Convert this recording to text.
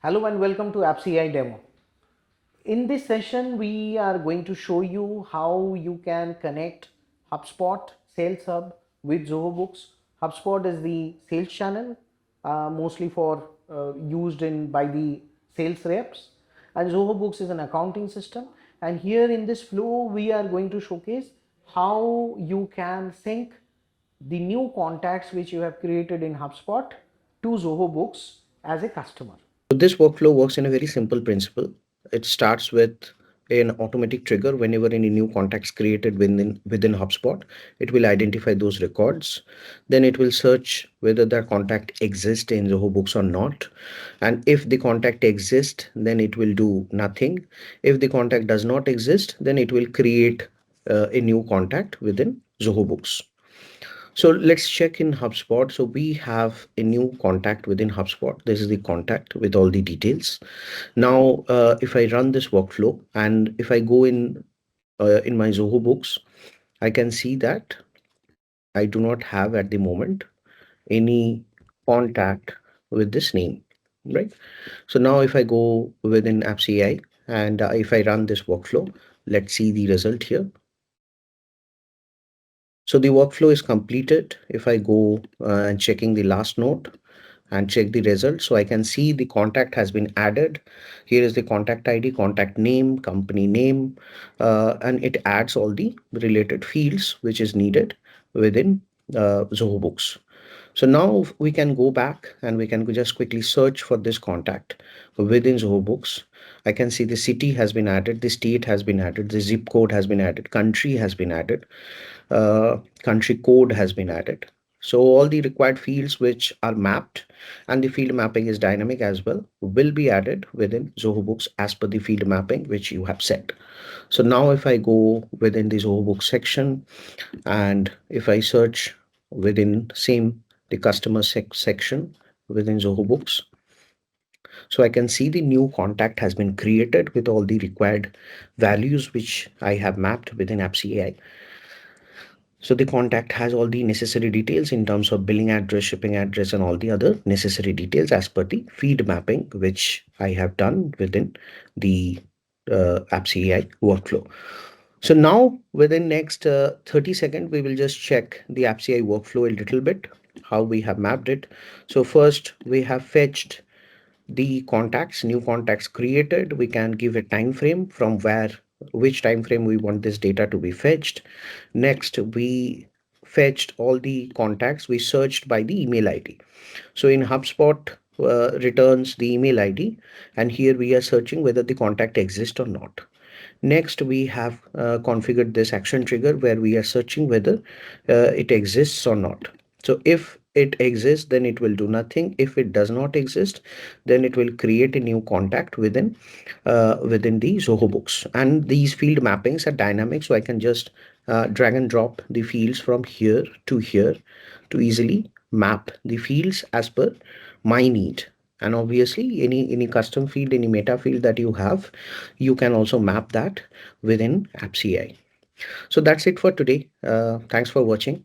Hello and welcome to appse demo. In this session, we are going to show you how you can connect HubSpot Sales Hub with Zoho Books. HubSpot is the sales channel, mostly for used in by the sales reps, and Zoho Books is an accounting system. And here in this flow, we are going to showcase how you can sync the new contacts which you have created in HubSpot to Zoho Books as a customer. So this workflow works in a very simple principle. It starts with an automatic trigger whenever any new contacts created within HubSpot. It will identify those records. Then it will search whether that contact exists in Zoho Books or not. And if the contact exists, then it will do nothing. If the contact does not exist, then it will create a new contact within Zoho Books. So let's check in HubSpot. So we have a new contact within HubSpot. This is the contact with all the details. Now, if I run this workflow and if I go in my Zoho Books, I can see that I do not have at the moment any contact with this name, right? So now if I go within appse and if I run this workflow, let's see the result here. So the workflow is completed. If I go and checking the last note and check the result, so I can see the contact has been added. Here is the contact ID, contact name, company name, and it adds all the related fields which is needed within Zoho Books. So now we can go back and we can just quickly search for this contact within Zoho Books. I can see the city has been added, the state has been added, the zip code has been added, country has been added, country code has been added. So all the required fields which are mapped, and the field mapping is dynamic as well, will be added within Zoho Books as per the field mapping which you have set. So now if I go within the Zoho Books section and if I search within the customer section within Zoho Books, so I can see the new contact has been created with all the required values which I have mapped within appse. So the contact has all the necessary details in terms of billing address, shipping address, and all the other necessary details as per the field mapping, which I have done within the appse workflow. So now within next 30 seconds, we will just check the appse workflow a little bit, how we have mapped it. So first we have fetched the contacts, new contacts created. We can give a time frame from which time frame we want this data to be fetched. Next, we fetched all the contacts. We searched by the email ID. So in HubSpot returns the email ID, and here we are searching whether the contact exists or not. Next, we have configured this action trigger where we are searching whether it exists or not. So if it exists, then it will do nothing. If it does not exist, then it will create a new contact within the Zoho Books. And these field mappings are dynamic, so I can just drag and drop the fields from here to easily map the fields as per my need. And obviously any custom field, any meta field that you have, you can also map that within appse. So that's it for today. Thanks for watching.